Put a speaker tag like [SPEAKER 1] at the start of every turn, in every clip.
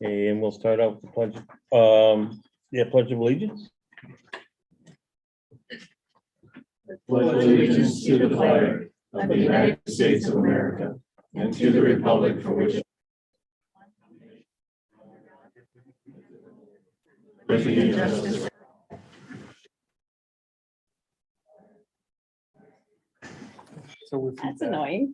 [SPEAKER 1] And we'll start out with the pledge, Pledge of Allegiance.
[SPEAKER 2] Pledge allegiance to the flag of the United States of America and to the republic for which liberty and justice.
[SPEAKER 3] That's annoying.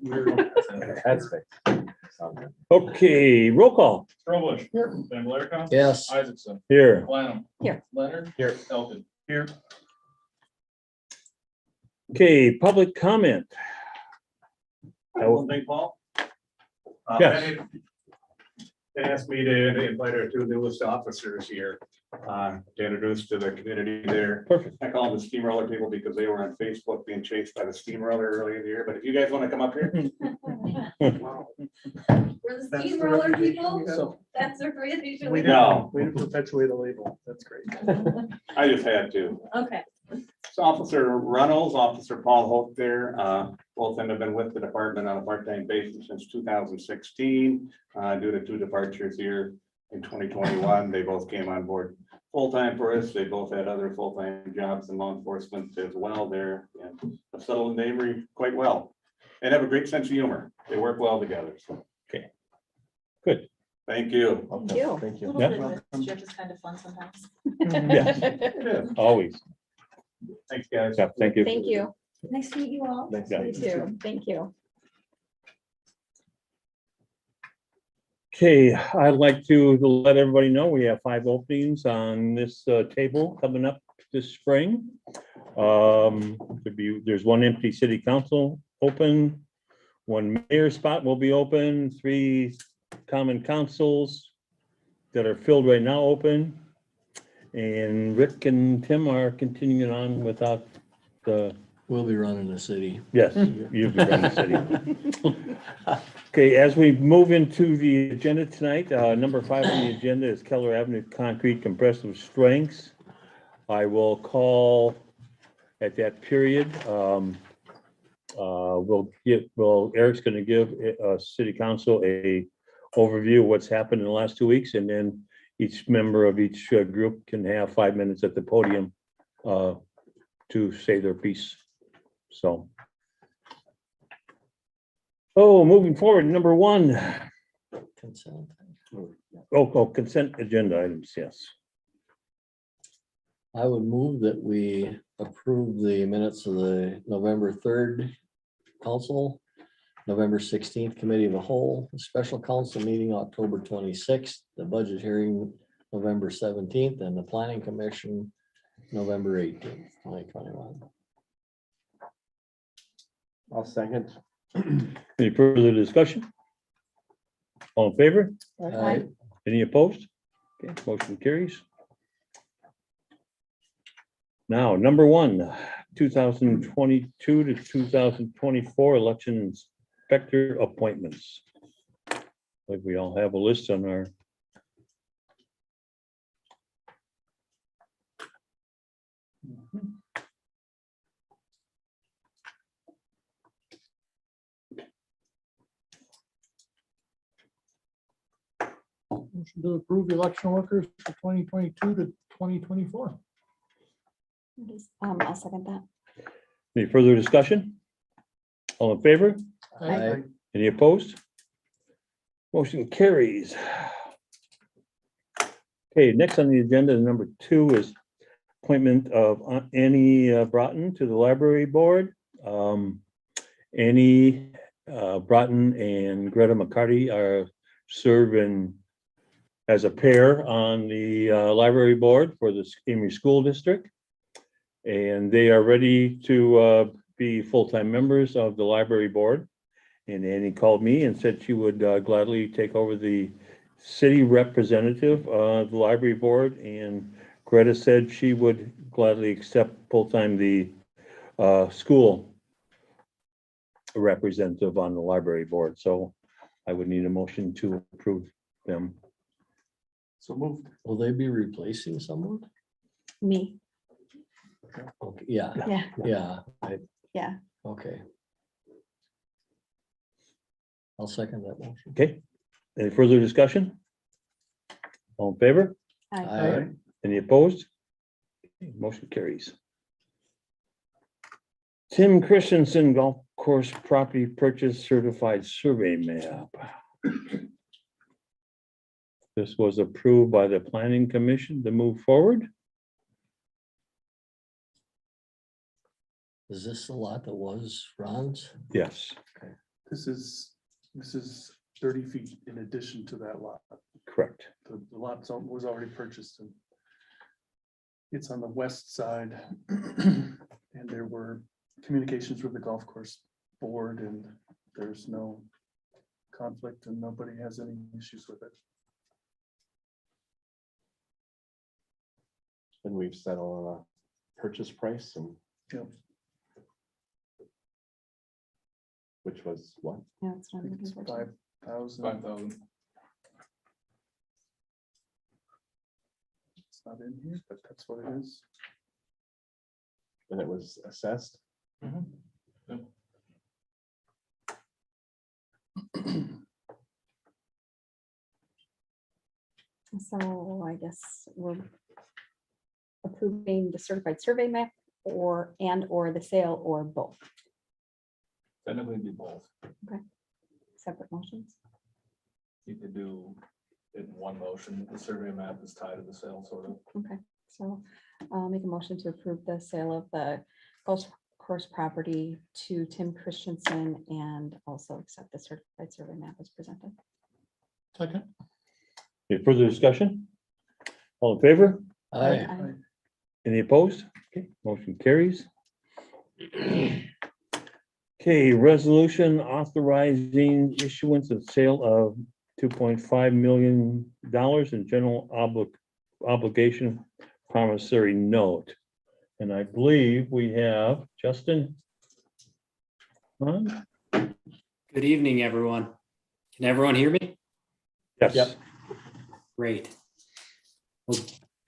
[SPEAKER 1] Okay, roll call.
[SPEAKER 4] Trowbush. Here. Van Blaricom.
[SPEAKER 2] Yes.
[SPEAKER 4] Isaacson.
[SPEAKER 1] Here.
[SPEAKER 4] Lanham.
[SPEAKER 3] Here.
[SPEAKER 4] Leonard.
[SPEAKER 1] Here.
[SPEAKER 4] Elton. Here.
[SPEAKER 1] Okay, public comment.
[SPEAKER 4] One thing, Paul.
[SPEAKER 1] Yes.
[SPEAKER 4] They asked me to invite our two newest officers here, to introduce to the community there.
[SPEAKER 1] Perfect.
[SPEAKER 4] I call them the steamroller people because they were on Facebook being chased by the steamroller earlier in the year, but if you guys want to come up here.
[SPEAKER 5] We're the steamroller people,
[SPEAKER 2] So
[SPEAKER 5] that's their phrase
[SPEAKER 2] we
[SPEAKER 5] usually.
[SPEAKER 4] No.
[SPEAKER 2] Way to perpetuate the label. That's great.
[SPEAKER 4] I just had to.
[SPEAKER 5] Okay,
[SPEAKER 4] So Officer Runnels, Officer Paul Holt there, both of them have been with the department on a part-time basis since 2016. Due to two departures here in 2021, they both came on board full-time for us. They both had other full-time jobs in law enforcement as well there, and have settled in Avery quite well. And have a great sense of humor. They work well together, so.
[SPEAKER 1] Okay. Good.
[SPEAKER 4] Thank you.
[SPEAKER 3] Thank you.
[SPEAKER 2] Thank
[SPEAKER 5] a
[SPEAKER 2] you.
[SPEAKER 5] little
[SPEAKER 1] Yeah.
[SPEAKER 5] bit of mischief is kind of fun sometimes.
[SPEAKER 1] Yeah, always.
[SPEAKER 4] Thanks, guys.
[SPEAKER 1] Yeah, thank you.
[SPEAKER 3] Thank you.
[SPEAKER 5] Nice to meet you all.
[SPEAKER 2] Thanks.
[SPEAKER 1] Yeah.
[SPEAKER 3] You too. Thank you.
[SPEAKER 1] Okay, I'd like to let everybody know we have 5 openings on this table coming up this spring. There's 1 empty city council open, 1 mayor spot will be open, 3 common councils that are filled right now open. And Rick and Tim are continuing on without the,
[SPEAKER 6] We'll be running the city.
[SPEAKER 1] yes, you've been running the city. Okay, as we move into the agenda tonight, number 5 on the agenda is Keller Avenue Concrete Compressive Strengths. I will call at that period. Eric's gonna give city council a overview of what's happened in the last 2 weeks, and then each member of each group can have 5 minutes at the podium to say their piece. So. Oh, moving forward, number 1.
[SPEAKER 6] Consent.
[SPEAKER 1] Consent agenda items, yes.
[SPEAKER 6] I would move that we approve the minutes of the November 3rd council, November 16th committee of the whole, the special council meeting October 26th, the budget hearing November 17th, and the planning commission November 18th, 2021.
[SPEAKER 2] I'll second.
[SPEAKER 1] Any further discussion? All in favor?
[SPEAKER 6] Aye.
[SPEAKER 1] Any opposed? Okay, motion carries. Now, number 1, 2022 to 2024 election inspector appointments. Like we all have a list on our.
[SPEAKER 2] Motion to approve the election workers for 2022 to 2024.
[SPEAKER 3] I'll second that.
[SPEAKER 1] Any further discussion? All in favor?
[SPEAKER 6] Aye.
[SPEAKER 1] Any opposed? Motion carries. Okay, next on the agenda, number 2 is appointment of Annie Broughton to the library board. Annie Broughton and Greta McCarty are serving as a pair on the library board for the Amory School District. And they are ready to be full-time members of the library board. And Annie called me and said she would gladly take over the city representative of the library board. And Greta said she would gladly accept full-time the school representative on the library board. So I would need a motion to approve them.
[SPEAKER 2] So moved.
[SPEAKER 6] Will they be replacing someone?
[SPEAKER 3] Me.
[SPEAKER 6] Okay, yeah,
[SPEAKER 3] Yeah.
[SPEAKER 6] yeah,
[SPEAKER 3] Yeah.
[SPEAKER 6] okay. I'll second that motion.
[SPEAKER 1] Okay, any further discussion? All in favor?
[SPEAKER 3] Aye.
[SPEAKER 6] Aye.
[SPEAKER 1] Any opposed? Motion carries. Tim Christensen Golf Course Property Purchase Certified Survey Map. This was approved by the Planning Commission to move forward.
[SPEAKER 6] Is this the lot that was Ron's?
[SPEAKER 1] Yes,
[SPEAKER 2] This is 30 feet in addition to that lot.
[SPEAKER 1] correct.
[SPEAKER 2] The lot was already purchased and it's on the west side. And there were communications with the golf course board and there's no conflict and nobody has any issues with it.
[SPEAKER 7] And we've settled on a purchase price and.
[SPEAKER 2] Yep.
[SPEAKER 7] Which was what?
[SPEAKER 3] Yeah, it's
[SPEAKER 2] I
[SPEAKER 3] not
[SPEAKER 2] think
[SPEAKER 3] looking
[SPEAKER 2] it's
[SPEAKER 3] for it.
[SPEAKER 2] 5,000.
[SPEAKER 4] 5,000.
[SPEAKER 2] It's not in here, but that's what it is.
[SPEAKER 7] And it was assessed.
[SPEAKER 3] So I guess we're approving the certified survey map or the sale or both,
[SPEAKER 4] Technically be both.
[SPEAKER 3] separate motions.
[SPEAKER 4] You could do it in one motion. The survey map is tied to the sale sort of.
[SPEAKER 3] Okay, so I'll make a motion to approve the sale of the golf course property to Tim Christensen and also accept the certified survey map as presented.
[SPEAKER 6] Second.
[SPEAKER 1] Any further discussion? All in favor?
[SPEAKER 6] Aye.
[SPEAKER 3] Aye.
[SPEAKER 1] Any opposed? Okay, motion carries. Okay, resolution authorizing issuance and sale of $2.5 million in general obligation promissory note. And I believe we have Justin on?
[SPEAKER 8] Good evening, everyone. Can everyone hear me?
[SPEAKER 1] Yes.
[SPEAKER 6] Yep.
[SPEAKER 8] Great. Well,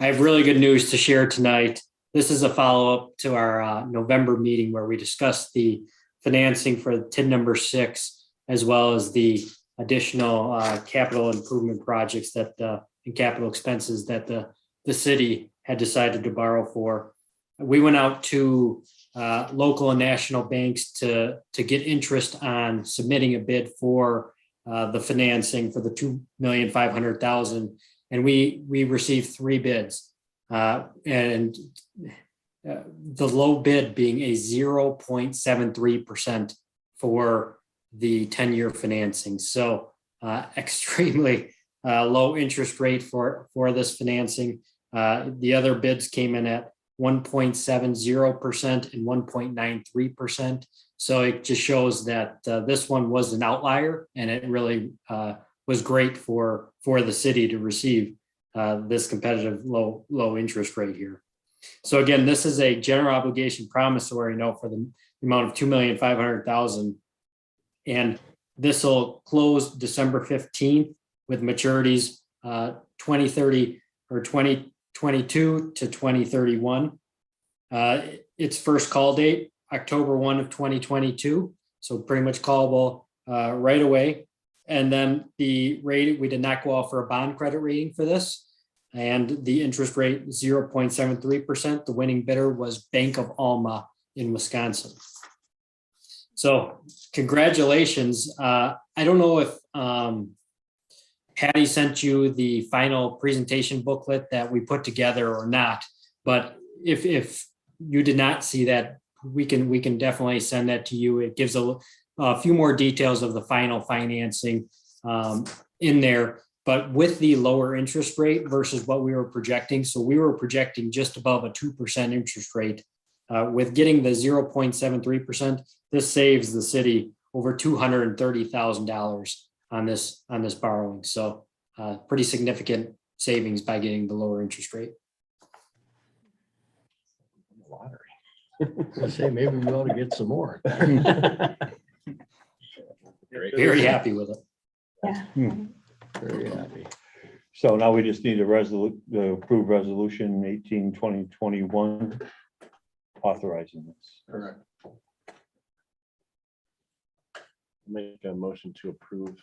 [SPEAKER 8] I have really good news to share tonight. This is a follow-up to our November meeting where we discussed the financing for TID number 6, as well as the additional capital improvement projects that and capital expenses that the city had decided to borrow for. We went out to local and national banks to get interest on submitting a bid for the financing for the $2,500,000, and we received 3 bids, and the low bid being a 0.73% for the 10-year financing. So extremely low interest rate for this financing. The other bids came in at 1.70% and 1.93%. So it just shows that this one was an outlier, and it really was great for the city to receive this competitive low interest rate here. So again, this is a general obligation promissory note for the amount of $2,500,000, and this will close December 15th with maturities 2030 or 2022 to 2031. Its first call date, October 1 of 2022. So pretty much callable right away. And then the rate, we did not go out for a bond credit rating for this. And the interest rate, 0.73%. The winning bidder was Bank of Alma in Wisconsin. So congratulations. I don't know if Patty sent you the final presentation booklet that we put together or not, but if you did not see that, we can definitely send that to you. It gives a few more details of the final financing in there, but with the lower interest rate versus what we were projecting. So we were projecting just above a 2% interest rate. With getting the 0.73%, this saves the city over $230,000 on this borrowing. So pretty significant savings by getting the lower interest rate.
[SPEAKER 7] Lottery.
[SPEAKER 6] I say maybe we ought to get some more.
[SPEAKER 8] Very happy with it.
[SPEAKER 3] Yeah.
[SPEAKER 6] Very happy.
[SPEAKER 1] So now we just need a approved resolution 18/2021 authorizing this.
[SPEAKER 4] Correct.
[SPEAKER 7] Make a motion to approve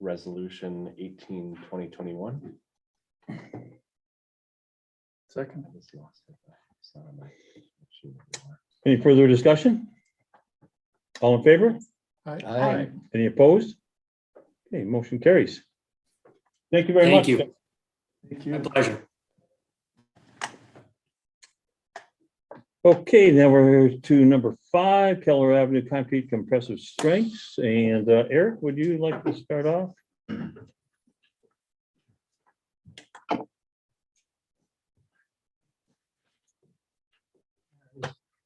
[SPEAKER 7] resolution 18/2021.
[SPEAKER 2] Second.
[SPEAKER 7] I just lost it. It's not on my sheet anymore.
[SPEAKER 1] Any further discussion? All in favor?
[SPEAKER 6] Aye.
[SPEAKER 1] Any opposed? Okay, motion carries. Thank you very much.
[SPEAKER 8] Thank you.
[SPEAKER 2] Thank
[SPEAKER 8] My
[SPEAKER 2] you.
[SPEAKER 8] pleasure.
[SPEAKER 1] Okay, now we're to number 5, Keller Avenue Concrete Compressive Strengths. And Eric, would you like to start off?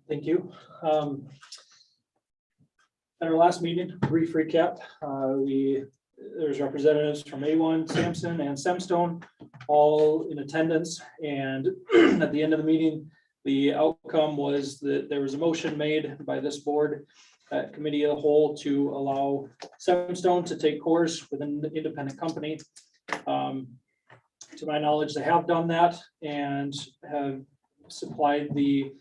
[SPEAKER 9] Thank you. At our last meeting, brief recap, there's representatives from A1, Sampson and Semstone, all in attendance. And at the end of the meeting, the outcome was that there was a motion made by this board at committee of the whole to allow Semstone to take cores within the independent company. To my knowledge, they have done that and have supplied the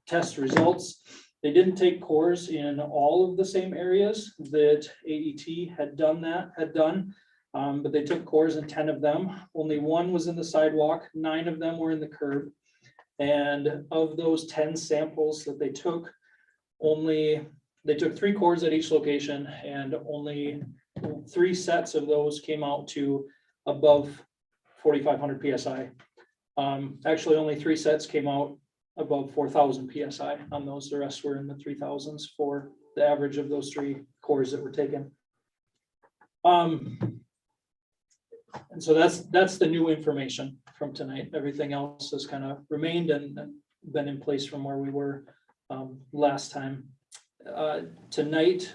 [SPEAKER 9] test results. They didn't take cores in all of the same areas that AET had done, but they took cores in 10 of them. Only one was in the sidewalk, 9 of them were in the curb. And of those 10 samples that they took, they took 3 cores at each location, and only 3 sets of those came out to above 4,500 PSI. Actually, only 3 sets came out above 4,000 PSI on those. The rest were in the 3,000s for the average of those 3 cores that were taken. And so that's the new information from tonight. Everything else has kind of remained and been in place from where we were last time. Tonight,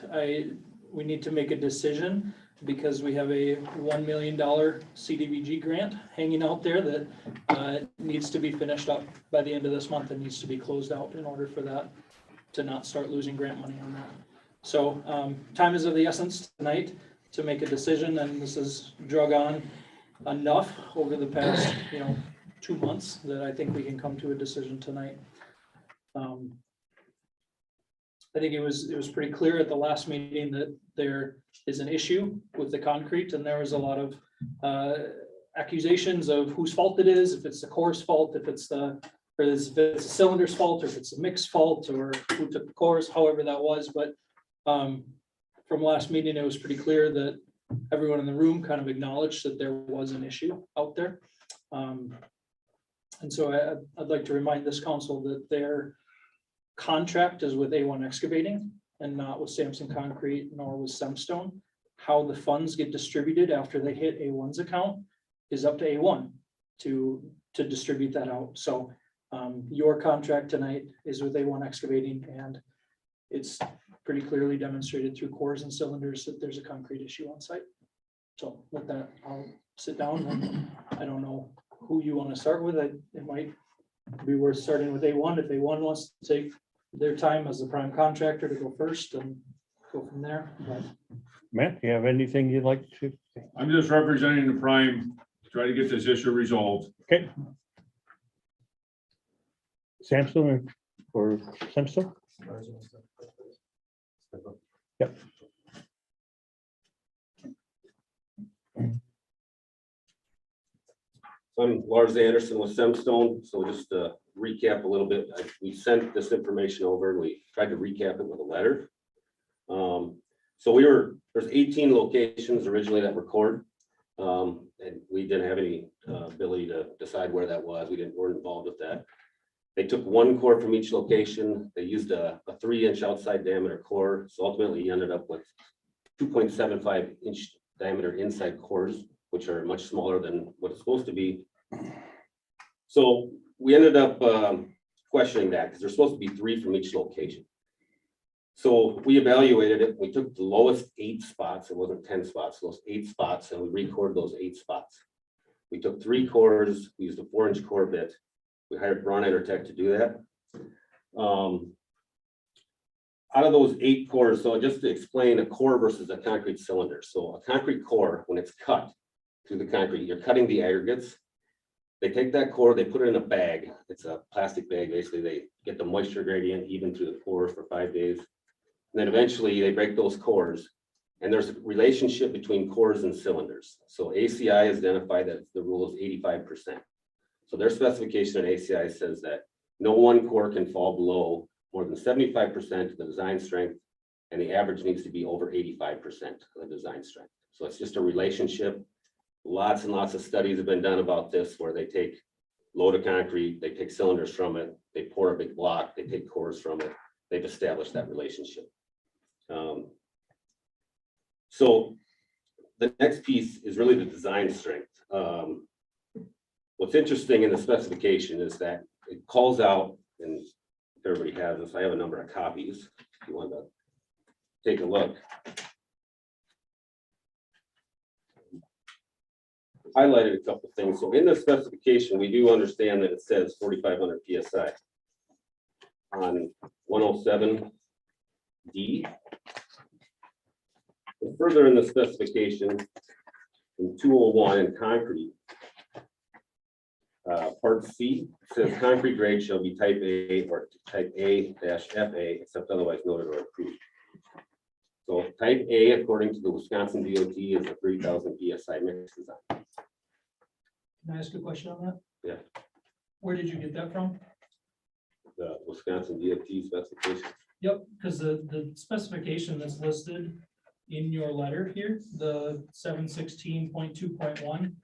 [SPEAKER 9] we need to make a decision because we have a $1 million CDBG grant hanging out there that needs to be finished up by the end of this month and needs to be closed out in order for that to not start losing grant money on that. So time is of the essence tonight to make a decision, and this has drug on enough over the past 2 months that I think we can come to a decision tonight. I think it was pretty clear at the last meeting that there is an issue with the concrete, and there was a lot of accusations of whose fault it is, if it's the core's fault, if it's the cylinder's fault, or if it's a mixed fault, or who took the cores, however that was. But from last meeting, it was pretty clear that everyone in the room kind of acknowledged that there was an issue out there. And so I'd like to remind this council that their contract is with A1 Excavating and not with Sampson Concrete nor with Semstone. How the funds get distributed after they hit A1's account is up to A1 to distribute that out. So your contract tonight is with A1 Excavating, and it's pretty clearly demonstrated through cores and cylinders that there's a concrete issue on site. So with that, I'll sit down, and I don't know who you want to start with. It might be worth starting with A1 if A1 wants to take their time as the prime contractor to go first and go from there. But
[SPEAKER 1] Matt, do you have anything you'd like to say?
[SPEAKER 10] I'm just representing the prime to try to get this issue resolved.
[SPEAKER 1] Okay. Samson or Samson? Yep.
[SPEAKER 11] I'm Lars Anderson with Semstone. So just to recap a little bit, we sent this information over and we tried to recap it with a letter. So there's 18 locations originally that were cored. And we didn't have any ability to decide where that was. Weren't involved with that. They took 1 core from each location. They used a 3-inch outside diameter core. So ultimately you ended up with 2.75-inch diameter inside cores, which are much smaller than what it's supposed to be. So we ended up questioning that because there's supposed to be 3 from each location. So we evaluated it. We took the lowest 8 spots. It wasn't 10 spots, those 8 spots, and we recorded those 8 spots. We took 3 cores. We used a 4-inch core bit. We hired Broughton to do that. Out of those 8 cores, so just to explain a core versus a concrete cylinder. So a concrete core, when it's cut through the concrete, you're cutting the aggregates. They take that core, they put it in a bag. It's a plastic bag. Basically, they get the moisture gradient even through the cores for 5 days. And then eventually they break those cores And there's a relationship between cores and cylinders. So ACI has identified that the rule is 85%. So their specification in ACI says that no one core can fall below more than 75% of the design strength, and the average needs to be over 85% of the design strength. So it's just a relationship. Lots and lots of studies have been done about this, where they take load of concrete, they take cylinders from it, they pour a big block, they take cores from it. They've established that relationship. So the next piece is really the design strength. What's interesting in the specification is that it calls out, and if everybody has this, I have a number of copies, if you want to take a look. Highlighted a couple of things. So in the specification, we do understand that it says 4,500 PSI on 107D. And further in the specification, in 201 in concrete, part C says concrete grade shall be type A or type A-FA, except otherwise noted or approved. So type A, according to the Wisconsin DOT, is a 3,000 PSI mix design.
[SPEAKER 9] Can I ask a question on that?
[SPEAKER 11] Yeah.
[SPEAKER 9] Where did you get that from?
[SPEAKER 11] The Wisconsin DOT specification.
[SPEAKER 9] Yep, because the specification that's listed in your letter here, the 716.2.1.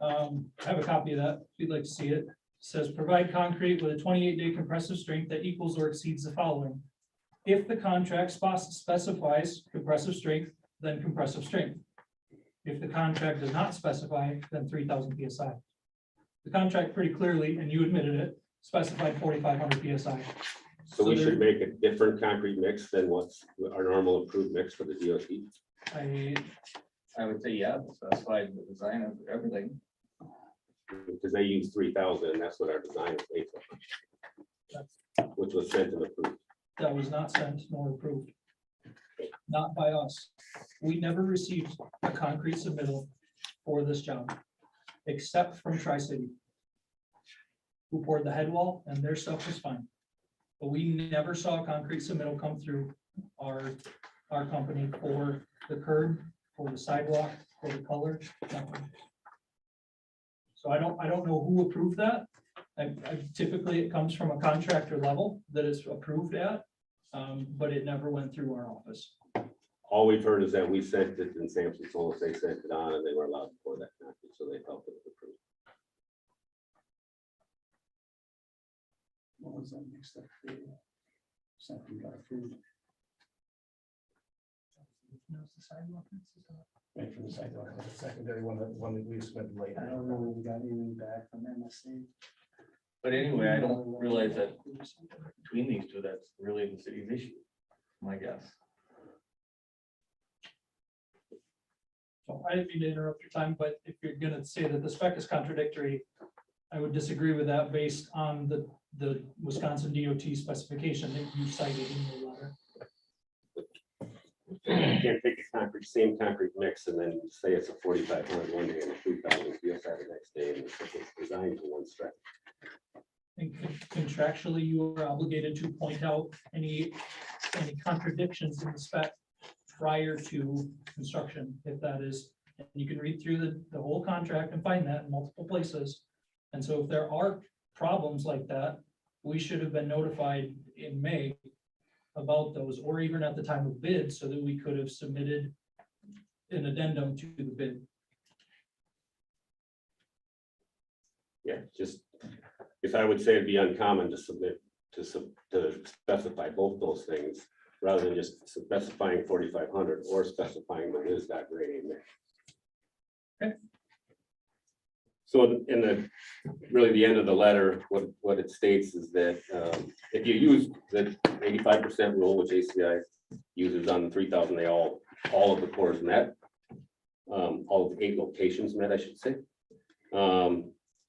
[SPEAKER 9] I have a copy of that, if you'd like to see it. It says provide concrete with a 28-day compressive strength that equals or exceeds the following. If the contract specifies compressive strength, then compressive strength. If the contract does not specify, then 3,000 PSI. The contract pretty clearly, and you admitted it, specified 4,500 PSI.
[SPEAKER 11] So we
[SPEAKER 9] So
[SPEAKER 11] should make a different concrete mix than what's our normal approved mix for the DOT.
[SPEAKER 7] I would say, yeah, specify the design of everything.
[SPEAKER 11] Because they use 3,000, and that's what our design is based on. Which was sent and approved.
[SPEAKER 9] That was not sent nor approved. Not by us. We never received a concrete submittal for this job, except from Tri-City, who poured the head wall, and their stuff was fine. But we never saw a concrete submittal come through our company for the curb, for the sidewalk, for the color, nothing. So I don't know who approved that. Typically, it comes from a contractor level that is approved at, but it never went through our office.
[SPEAKER 11] All we've heard is that we sent it, and Sampson told us they sent it on, and they were allowed to pour that concrete, so they felt it was approved.
[SPEAKER 2] What was that mixed up? Something got approved. Right for the sidewalk, the secondary one that we spent late. I don't know when we got anything back from MSC.
[SPEAKER 7] But anyway, I don't realize that between these two, that's really the city's issue, my guess.
[SPEAKER 9] So I didn't mean to interrupt your time, but if you're gonna say that the spec is contradictory, I would disagree with that based on the Wisconsin DOT specification that you cited in your letter.
[SPEAKER 11] You can't take a same concrete mix and then say it's a 4,500 one day and a 3,000 PSI the next day, and it's designed for one stretch.
[SPEAKER 9] And contractually, you are obligated to point out any contradictions in the spec prior to construction, if that is. And you can read through the whole contract and find that in multiple places. And so if there are problems like that, we should have been notified in May about those, or even at the time of bid, so that we could have submitted an addendum to the bid.
[SPEAKER 11] Yeah, just, if I would say it'd be uncommon to submit, to specify both those things, rather than just specifying 4,500 or specifying that it is that grade in there.
[SPEAKER 9] Okay.
[SPEAKER 11] So in the, really the end of the letter, what it states is that if you use the 85% rule, which ACI uses on the 3,000, they all of the cores met, all of the 8 locations met, I should say.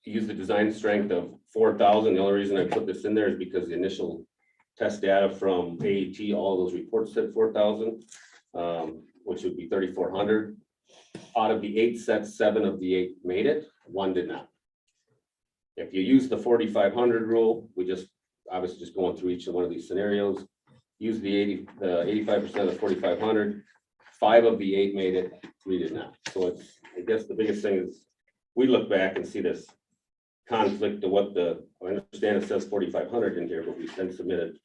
[SPEAKER 11] Use the design strength of 4,000. The only reason I put this in there is because the initial test data from AET, all of those reports said 4,000, which would be 3,400. Out of the 8 sets, 7 of the 8 made it, 1 did not. If you use the 4,500 rule, we just obviously just going through each one of these scenarios, use the 85% of the 4,500, 5 of the 8 made it, 3 did not. So it's, I guess the biggest thing is, we look back and see this conflict of what I understand it says 4,500 in here, but we then submitted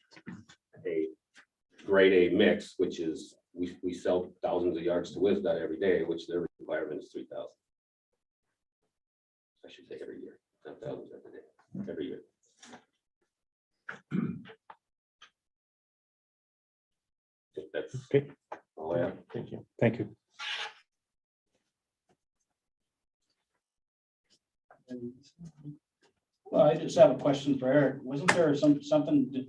[SPEAKER 11] a grade A mix, which is, we sell thousands of yards to WisDOT every day, which their requirement is 3,000. I should say every year, not thousands every day, every year. I think that's
[SPEAKER 1] Okay.
[SPEAKER 11] all I have.
[SPEAKER 1] Thank you. Thank you.
[SPEAKER 12] Well, I just have a question for Eric. Wasn't there something,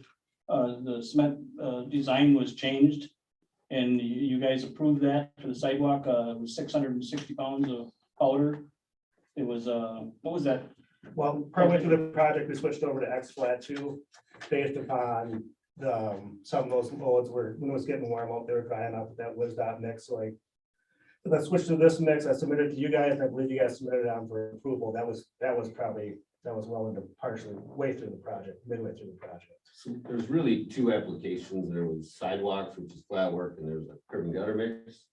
[SPEAKER 12] the cement design was changed? And you guys approved that for the sidewalk, it was 660 pounds of powder. It was, what was that?
[SPEAKER 13] Well, partway through the project, we switched over to X flat two, based upon some of those loads were, when it was getting warm out, they were crying out that WisDOT mix, so I switched to this mix, I submitted to you guys, and I believe you guys submitted it on for approval. That was well into partially way through the project, midway through the project.
[SPEAKER 11] So there's really 2 applications. There was sidewalks, which is flat work, and there's a curb and gutter mix.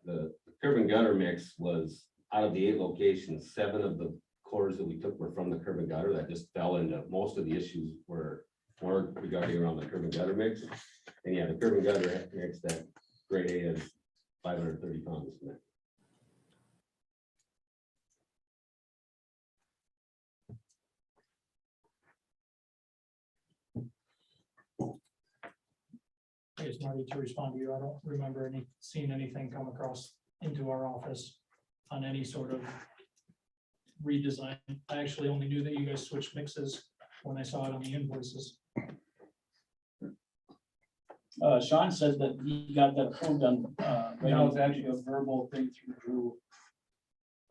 [SPEAKER 11] The curb and gutter mix was out of the 8 locations, 7 of the cores that we took were from the curb and gutter. That just fell into, most of the issues were more regarding around the curb and gutter mix. And yeah, the curb and gutter mix, that grade A is 530 pounds.
[SPEAKER 9] I just wanted to respond to you. I don't remember seeing anything come across into our office on any sort of redesign. I actually only knew that you guys switched mixes when I saw it on the invoices.
[SPEAKER 12] Sean said that he got that approved on, that was actually a verbal thing through Drew.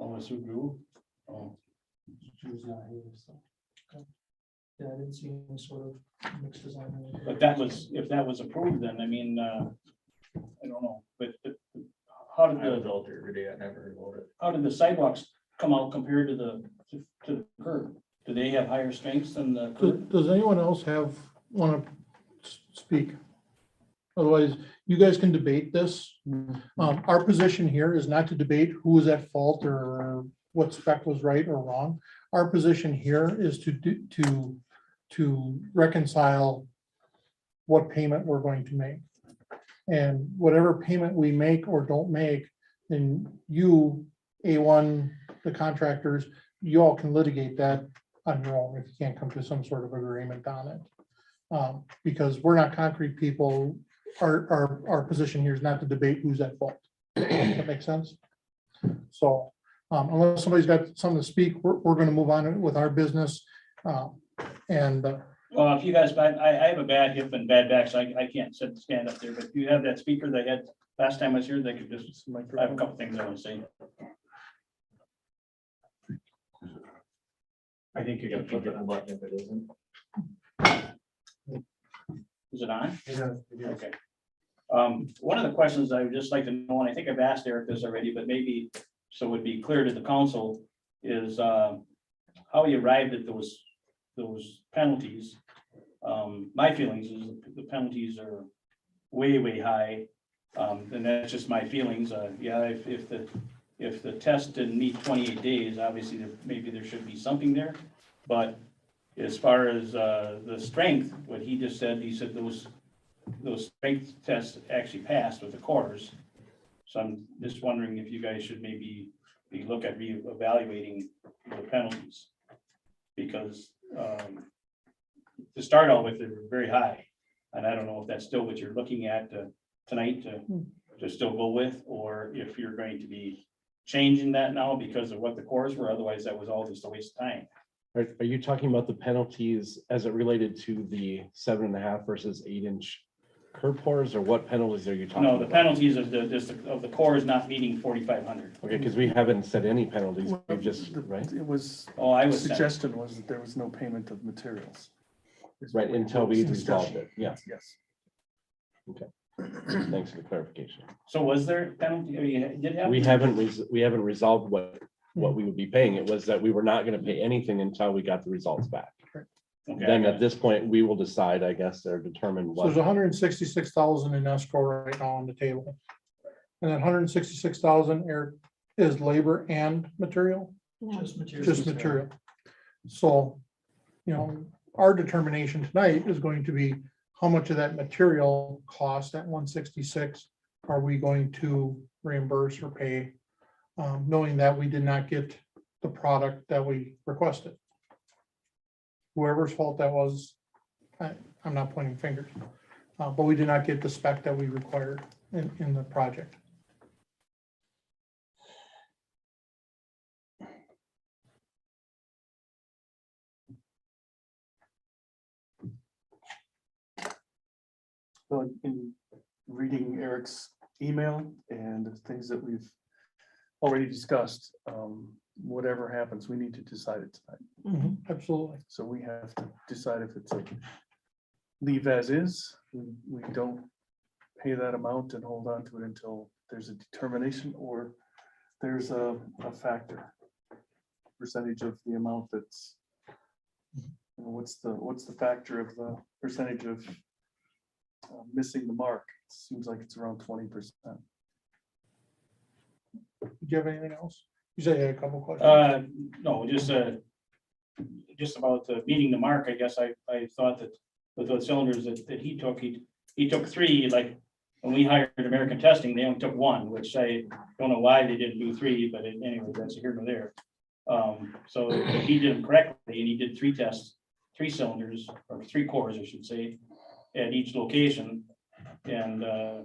[SPEAKER 12] Oh, it's through Drew? Oh.
[SPEAKER 9] Drew's not here, so. Okay. Yeah, I didn't see any sort of mix design.
[SPEAKER 12] But that was, if that was approved, then, I mean, I don't know, but how did
[SPEAKER 7] I was
[SPEAKER 12] the,
[SPEAKER 7] out there every day. I never heard about it.
[SPEAKER 12] how did the sidewalks come out compared to the curb? Do they have higher strengths than the curb?
[SPEAKER 14] Does anyone else want to speak? Otherwise, you guys can debate this. Our position here is not to debate who was at fault or what spec was right or wrong. Our position here is to reconcile what payment we're going to make. And whatever payment we make or don't make, then you, A1, the contractors, you all can litigate that on your own if you can't come to some sort of agreement on it. Because we're not concrete people. Our position here is not to debate who's at fault. That makes sense? So unless somebody's got something to speak, we're going to move on with our business.
[SPEAKER 12] Well, if you guys, I have a bad hip and bad back, so I can't stand up there, but if you have that speaker they had last time I was here, they could just, I have a couple things I want to say.
[SPEAKER 7] I think you're gonna flip it on button if it isn't.
[SPEAKER 12] Is it on? Okay. One of the questions I would just like to know, and I think I've asked Eric this already, but maybe so it would be clear to the council, is how he arrived at those penalties. My feelings is the penalties are way high. And that's just my feelings. Yeah, if the test didn't meet 28 days, obviously maybe there should be something there. But as far as the strength, what he just said, he said those strength tests actually passed with the cores. So I'm just wondering if you guys should maybe look at reevaluating the penalties. Because to start out with, they're very high. And I don't know if that's still what you're looking at tonight to still go with, or if you're going to be changing that now because of what the cores were. Otherwise, that was all just a waste of time.
[SPEAKER 15] Are you talking about the penalties as it related to the 7.5 versus 8-inch curb pours, or what penalties are you talking about?
[SPEAKER 12] No, the penalties of the cores not meeting 4,500.
[SPEAKER 15] Okay, because we haven't set any penalties. We've just, right?
[SPEAKER 2] It was,
[SPEAKER 12] Oh, I
[SPEAKER 2] the
[SPEAKER 12] was.
[SPEAKER 2] suggestion was that there was no payment of materials.
[SPEAKER 15] Right, until we resolved it. Yeah,
[SPEAKER 2] Yes.
[SPEAKER 15] thanks for the clarification.
[SPEAKER 12] So was there penalty? I mean, did it have?
[SPEAKER 15] We haven't resolved what we would be paying. It was that we were not going to pay anything until we got the results back.
[SPEAKER 12] Okay,
[SPEAKER 15] Then at this point, we will decide, I guess, or determine
[SPEAKER 14] So there's
[SPEAKER 15] what.
[SPEAKER 14] 166,000 in escrow right now on the table. And that 166,000 is labor and material,
[SPEAKER 3] No.
[SPEAKER 9] Just material.
[SPEAKER 14] just material. So, our determination tonight is going to be how much of that material cost at 166 are we going to reimburse or pay? Knowing that we did not get the product that we requested. Whoever's fault that was, I'm not pointing fingers, but we did not get the spec that we required in the project.
[SPEAKER 2] So in reading Eric's email and the things that we've already discussed, whatever happens, we need to decide it tonight.
[SPEAKER 14] Absolutely.
[SPEAKER 2] So we have to decide if it's a leave as is, we don't pay that amount and hold on to it until there's a determination, or there's a factor. Percentage of the amount that's, what's the factor of the percentage of missing the mark? Seems like it's around 20%.
[SPEAKER 14] Do you have anything else? You said you had a couple questions.
[SPEAKER 12] No, just about meeting the mark. I guess I thought that with those cylinders that he took 3, like when we hired American Testing, they only took 1, which I don't know why they didn't do 3, but anyway, that's here nor there. So he did them correctly, and he did 3 tests, 3 cylinders, or 3 cores, I should say, at each location. And the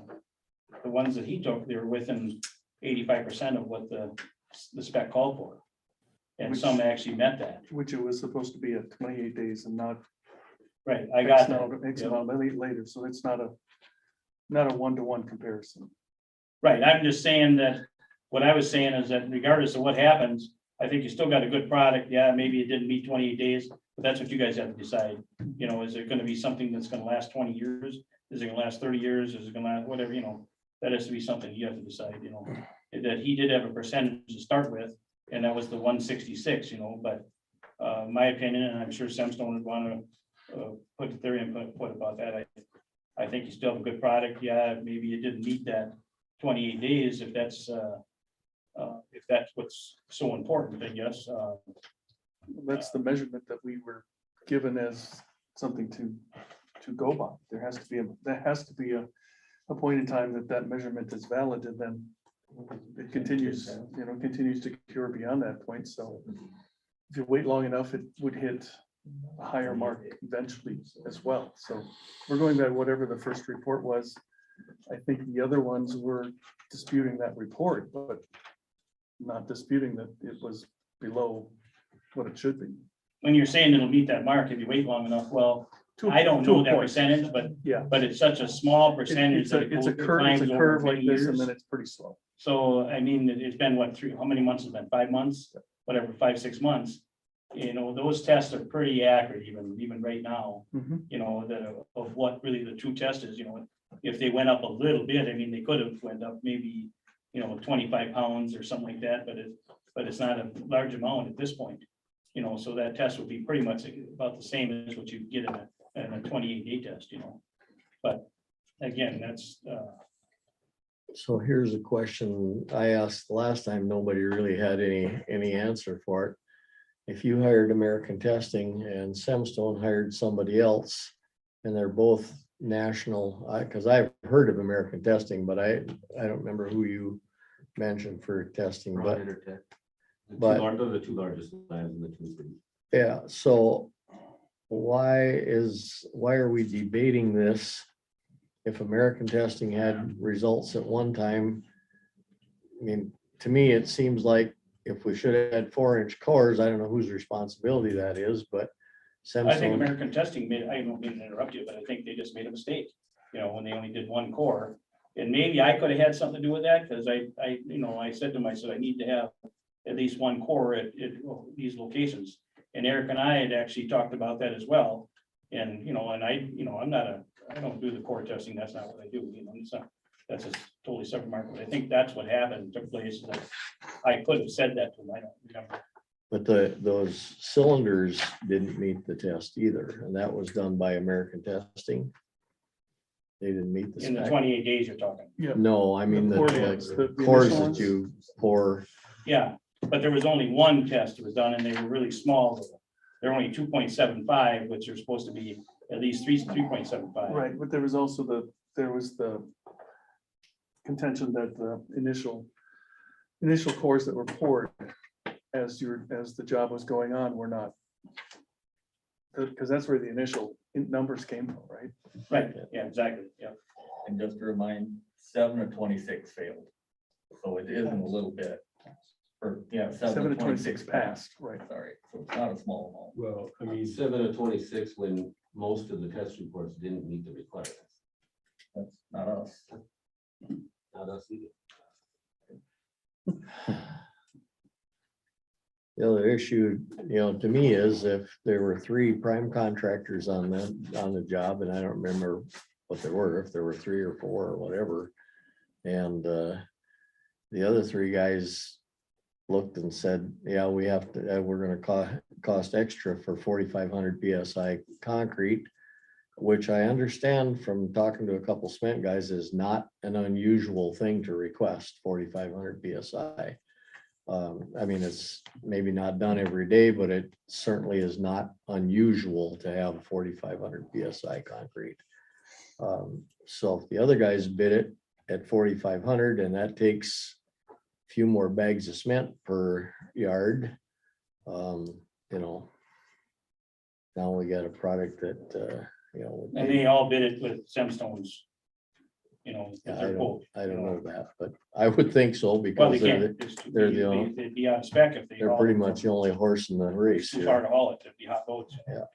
[SPEAKER 12] ones that he took, they were within 85% of what the spec called for. And some actually met that.
[SPEAKER 2] Which it was supposed to be at 28 days and not.
[SPEAKER 12] Right, I got that.
[SPEAKER 2] X amount later, so it's not a 1-to-1 comparison.
[SPEAKER 12] Right, I'm just saying that, what I was saying is that regardless of what happens, I think you still got a good product. Yeah, maybe it didn't meet 28 days, but that's what you guys have to decide. Is it gonna be something that's gonna last 20 years? Is it gonna last 30 years? Is it gonna last whatever, that has to be something you have to decide, that he did have a percentage to start with, and that was the 166, but my opinion, and I'm sure Semstone would want to put their input about that. I think you still have a good product. Yeah, maybe it didn't meet that 28 days, if that's what's so important, I guess.
[SPEAKER 2] That's the measurement that we were given as something to go by. There has to be a point in time that measurement is valid, and then it continues to cure beyond that point. So if you wait long enough, it would hit a higher mark eventually as well. So we're going by whatever the first report was. I think the other ones were disputing that report, but not disputing that it was below what it should be.
[SPEAKER 12] When you're saying it'll meet that mark if you wait long enough, well, I don't know that percentage, but
[SPEAKER 2] Yeah.
[SPEAKER 12] but it's such a small percentage.
[SPEAKER 2] It's a curve like this, and then it's pretty slow.
[SPEAKER 12] So, I mean, it's been what, how many months has it been? 5 months, whatever, 5-6 months. Those tests are pretty accurate, even right now, of what really the true test is, if they went up a little bit, I mean, they could have went up maybe, 25 pounds or something like that, but it's not a large amount at this point. So that test would be pretty much about the same as what you get in a 28-day test, But again, that's,
[SPEAKER 6] So here's a question I asked the last time. Nobody really had any answer for it. If you hired American Testing and Semstone hired somebody else, and they're both national, because I've heard of American Testing, but I don't remember who you mentioned for testing, but
[SPEAKER 11] Those are the 2 largest labs in the 2 cities.
[SPEAKER 6] yeah, so why are we debating this? If American Testing had results at one time, I mean, to me, it seems like if we should have had 4-inch cores, I don't know whose responsibility that is, but
[SPEAKER 12] I think
[SPEAKER 6] Semstone,
[SPEAKER 12] American Testing I don't mean to interrupt you, but I think they just made a mistake, when they only did 1 core. And maybe I could have had something to do with that, because I said to them, I said, I need to have at least 1 core at these locations. And Eric and I had actually talked about that as well. And, I don't do the core testing. That's not what I do, that's a totally separate market. But I think that's what happened, took place. That I could have said that to them. I don't remember.
[SPEAKER 6] but those cylinders didn't meet the test either, and that was done by American Testing. They didn't meet the
[SPEAKER 12] in the
[SPEAKER 6] spec.
[SPEAKER 12] 28 days you're talking.
[SPEAKER 2] Yeah.
[SPEAKER 6] No, I mean, the
[SPEAKER 2] cores, the
[SPEAKER 6] cores
[SPEAKER 2] initial
[SPEAKER 6] that
[SPEAKER 2] ones?
[SPEAKER 6] you pour,
[SPEAKER 12] Yeah, but there was only one test that was done and they were really small. They're only 2.75, which are supposed to be at least 3.75.
[SPEAKER 2] Right, but there was also there was the contention that the initial cores that were poured as the job was going on were not. Because that's where the initial numbers came from, right?
[SPEAKER 12] Right, yeah, exactly, yeah.
[SPEAKER 7] And just to remind, 7 of 26 failed. So it isn't a little bit. Or, yeah,
[SPEAKER 2] 7 to 26 passed, right.
[SPEAKER 7] Sorry, so it's not a small
[SPEAKER 11] Well, I mean. 7 of 26 when most of the test reports didn't meet the requirements.
[SPEAKER 7] amount. That's not us.
[SPEAKER 11] Not us either.
[SPEAKER 6] the other issue, to me is if there were 3 prime contractors on the job, and I don't remember what there were, if there were 3 or 4 or whatever. And the other 3 guys looked and said, yeah, we have to, we're gonna cost extra for 4,500 PSI concrete, which I understand from talking to a couple cement guys is not an unusual thing to request, 4,500 PSI. I mean, it's maybe not done every day, but it certainly is not unusual to have 4,500 PSI concrete. So if the other guys bid it at 4,500 and that takes a few more bags of cement per yard, now we got a product that,
[SPEAKER 12] And they all bid it with Semstones. With
[SPEAKER 6] Yeah,
[SPEAKER 12] their quote.
[SPEAKER 6] I don't know that, but I would think so
[SPEAKER 12] Well,
[SPEAKER 6] because
[SPEAKER 12] they
[SPEAKER 6] they're,
[SPEAKER 12] can't. It's too-
[SPEAKER 6] they're the only-
[SPEAKER 12] They'd be out of spec if they.
[SPEAKER 6] they're
[SPEAKER 12] haul
[SPEAKER 6] pretty
[SPEAKER 12] it.
[SPEAKER 6] much the only horse in the race
[SPEAKER 12] Too far
[SPEAKER 6] here.
[SPEAKER 12] to haul it, it'd be hot boats.
[SPEAKER 6] Yeah.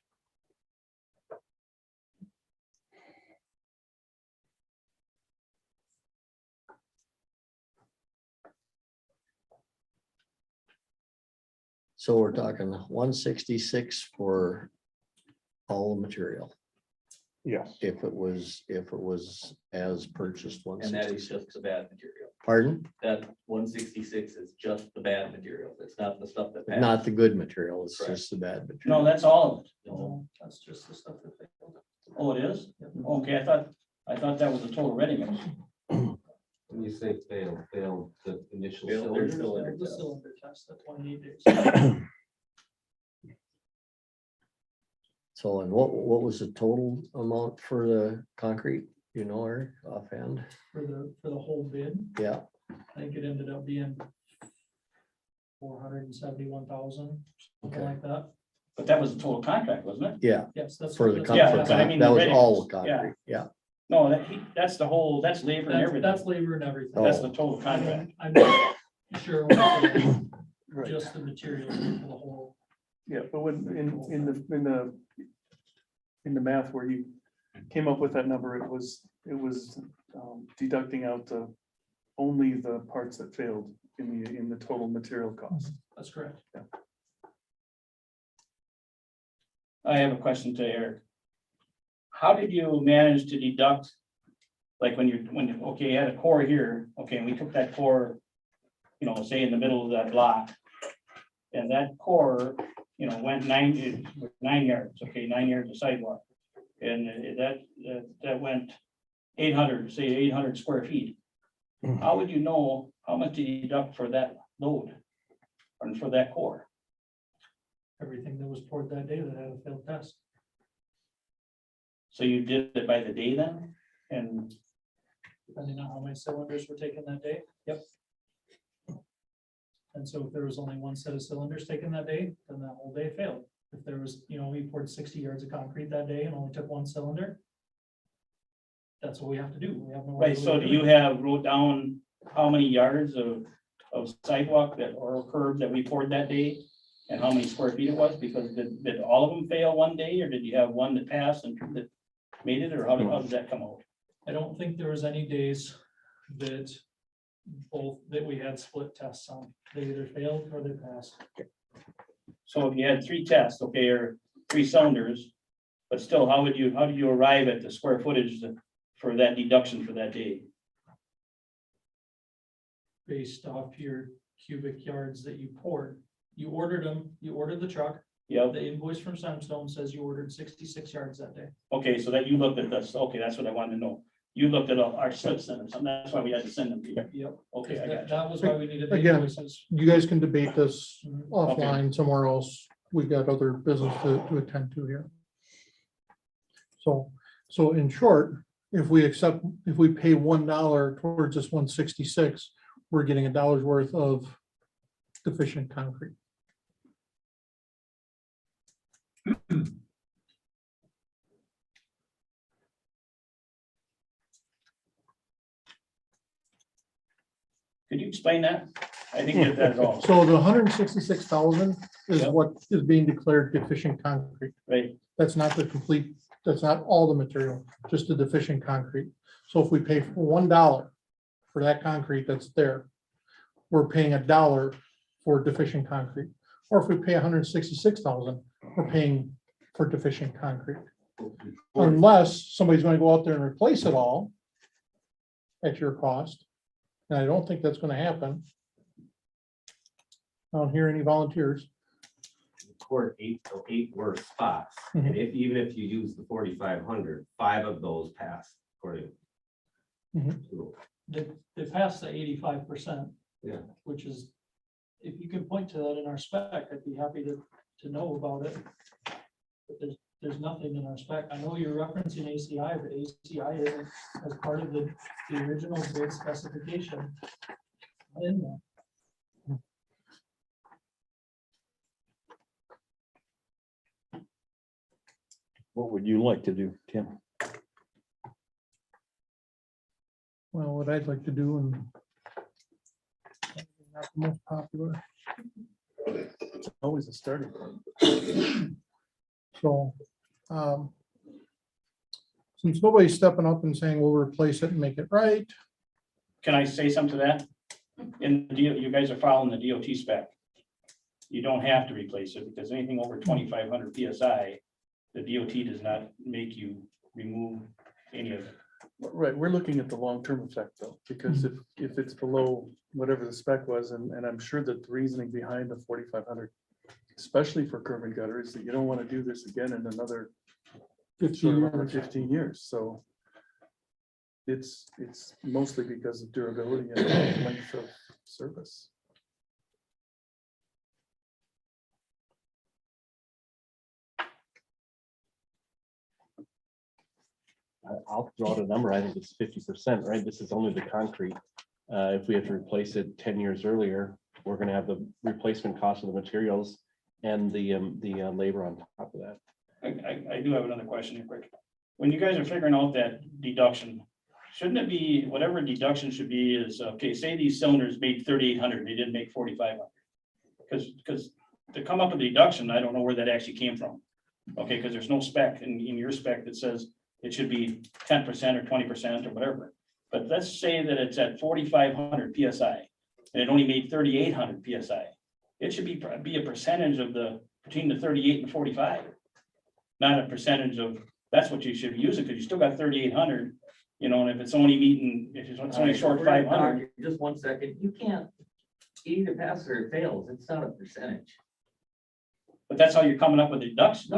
[SPEAKER 6] So we're talking 166 for all the material.
[SPEAKER 14] Yes.
[SPEAKER 6] If it was as purchased
[SPEAKER 7] And that is
[SPEAKER 6] 166.
[SPEAKER 7] just the bad material.
[SPEAKER 6] Pardon?
[SPEAKER 7] That 166 is just the bad material. It's not the stuff that.
[SPEAKER 6] Not the good material, it's
[SPEAKER 7] Correct.
[SPEAKER 6] just the bad
[SPEAKER 12] No,
[SPEAKER 6] material.
[SPEAKER 12] that's all of it.
[SPEAKER 7] No,
[SPEAKER 9] That's just the stuff that they.
[SPEAKER 12] Oh, it is? Okay, I thought that was the total ready mix.
[SPEAKER 11] When you say failed the initial.
[SPEAKER 7] Failed their
[SPEAKER 11] cylinder?
[SPEAKER 7] cylinder
[SPEAKER 9] The
[SPEAKER 7] test.
[SPEAKER 9] cylinder test, the 28 days.
[SPEAKER 6] So, and what was the total amount for the concrete, Eric, offhand?
[SPEAKER 9] For the whole bid,
[SPEAKER 6] Yeah,
[SPEAKER 9] I think it ended up being 471,000, something
[SPEAKER 6] Okay.
[SPEAKER 9] like that.
[SPEAKER 12] But that was the total contract, wasn't it?
[SPEAKER 6] yeah,
[SPEAKER 9] Yes, that's.
[SPEAKER 6] for the,
[SPEAKER 9] that's-
[SPEAKER 6] con-
[SPEAKER 12] Yeah,
[SPEAKER 6] for
[SPEAKER 12] that's what I
[SPEAKER 6] con-
[SPEAKER 12] mean,
[SPEAKER 6] that
[SPEAKER 12] the
[SPEAKER 6] was
[SPEAKER 12] ready
[SPEAKER 6] all
[SPEAKER 12] mix,
[SPEAKER 6] concrete, yeah.
[SPEAKER 12] No, that's the whole, that's labor and everything.
[SPEAKER 9] That's labor and everything.
[SPEAKER 12] That's
[SPEAKER 6] Oh.
[SPEAKER 12] the total contract.
[SPEAKER 9] I'm not sure what
[SPEAKER 2] Right.
[SPEAKER 9] just the materials for the whole.
[SPEAKER 2] Yeah, but when, in the math where you came up with that number, it was deducting out only the parts that failed in the total material cost.
[SPEAKER 9] That's correct.
[SPEAKER 12] I have a question to Eric. How did you manage to deduct, like when okay, you had a core here, okay, and we took that core, say in the middle of that block. And that core, went 9 yards, okay, 9 yards of sidewalk. And that went 800 square feet. How would you know how much to deduct for that load? Or for that core?
[SPEAKER 9] Everything that was poured that day that had a failed test.
[SPEAKER 12] So you did it by the day then? And
[SPEAKER 9] Depending on how many cylinders were taken that day, yep. And so if there was only one set of cylinders taken that day, then that whole day failed. If there was, we poured 60 yards of concrete that day and only took one cylinder. That's what we have to do. We have no.
[SPEAKER 12] right, so do you have wrote down how many yards of sidewalk or curb that we poured that day? And how many square feet it was? Because did all of them fail one day, or did you have one that passed and that made it, or how did that come out?
[SPEAKER 9] I don't think there was any days that that we had split tests on. They either failed or they passed.
[SPEAKER 12] So if you had 3 tests, okay, or 3 cylinders, but still, how do you arrive at the square footage for that deduction for that day?
[SPEAKER 9] Based off your cubic yards that you poured. You ordered them, you ordered the truck.
[SPEAKER 12] Yeah,
[SPEAKER 9] The invoice from Sunstone says you ordered 66 yards that day.
[SPEAKER 12] okay, so that you looked at this, okay, that's what I wanted to know. you looked at our slip centers, and that's why we had to send them to you.
[SPEAKER 9] Yep.
[SPEAKER 12] Okay, I got you.
[SPEAKER 9] That was why we needed. the
[SPEAKER 14] Again,
[SPEAKER 9] invoices.
[SPEAKER 14] You guys can debate this
[SPEAKER 9] Mhm.
[SPEAKER 14] offline somewhere else. We've got other business to attend to here. So in short, if we pay $1 towards this 166, we're getting $1 worth of deficient concrete.
[SPEAKER 12] Could you explain that? I didn't get that at all.
[SPEAKER 14] So the 166,000 is
[SPEAKER 12] Yep.
[SPEAKER 14] what is being declared deficient concrete.
[SPEAKER 12] Right,
[SPEAKER 14] That's not the complete, that's not all the material, just the deficient concrete. So if we pay $1 for that concrete that's there, we're paying $1 for deficient concrete. Or if we pay 166,000, we're paying for deficient concrete. Unless somebody's gonna go out there and replace it all at your cost. And I don't think that's gonna happen. I don't hear any volunteers.
[SPEAKER 11] Court eight worse spots, and even if you use the 4,500, 5 of those pass according.
[SPEAKER 14] Mhm.
[SPEAKER 11] to-
[SPEAKER 9] They passed the 85%.
[SPEAKER 11] Yeah.
[SPEAKER 9] Which is, if you can point to that in our spec, I'd be happy to know about it. But there's nothing in our spec. I know you're referencing ACI, but ACI isn't as part of the original bid specification. In there.
[SPEAKER 1] What would you like to do, Tim?
[SPEAKER 14] Well, what I'd like to do and not the most popular.
[SPEAKER 2] It's always a starting point.
[SPEAKER 14] So, since nobody's stepping up and saying we'll replace it and make it right,
[SPEAKER 12] can I say something to that? In the deal, you guys are following the DOT spec. You don't have to replace it, because anything over 2,500 PSI, the DOT does not make you remove any of it.
[SPEAKER 2] Right, we're looking at the long-term effect though, because if it's below whatever the spec was, and I'm sure that the reasoning behind the 4,500, especially for curb and gutter, is that you don't want to do this again in another 15 years, so it's mostly because of durability and length of service.
[SPEAKER 15] I'll throw out a number. I think it's 50%, right? This is only the concrete. If we have to replace it 10 years earlier, we're gonna have the replacement cost of the materials and the labor on top of that.
[SPEAKER 12] I do have another question here quick. When you guys are figuring out that deduction, shouldn't it be, whatever deduction should be is, okay, say these cylinders made 3,800, they didn't make 4,500. Because to come up with a deduction, I don't know where that actually came from. Okay, because there's no spec in your spec that says it should be 10% or 20% or whatever. But let's say that it's at 4,500 PSI and it only made 3,800 PSI. It should be a percentage of between the 38 and 45. Not a percentage of, that's what you should be using, because you still got 3,800, and if it's only meeting, if it's only short 500.
[SPEAKER 7] Just 1 second, you can't, either pass or it fails, it's not a percentage.
[SPEAKER 12] But that's how you're coming up with the deduction,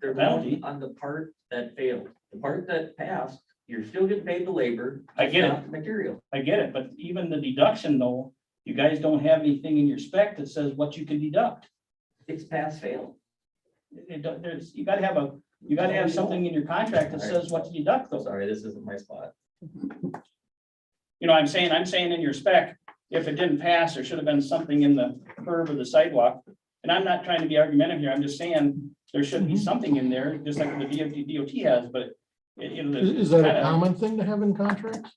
[SPEAKER 7] They're
[SPEAKER 12] penalty.
[SPEAKER 7] on the part that failed, the part that passed, you're still getting paid the labor.
[SPEAKER 12] I get
[SPEAKER 7] not
[SPEAKER 12] it.
[SPEAKER 7] the material.
[SPEAKER 12] I get it, but even the deduction though, you guys don't have anything in your spec that says what you can deduct.
[SPEAKER 7] It's pass fail.
[SPEAKER 12] You gotta have something in your contract that says what to deduct though.
[SPEAKER 7] Sorry, this isn't my spot.
[SPEAKER 12] I'm saying in your spec, if it didn't pass, there should have been something in the curve of the sidewalk. And I'm not trying to be argumentative here, I'm just saying there should be something in there, just like the DOT has, but.
[SPEAKER 14] is that a common thing to have in contracts?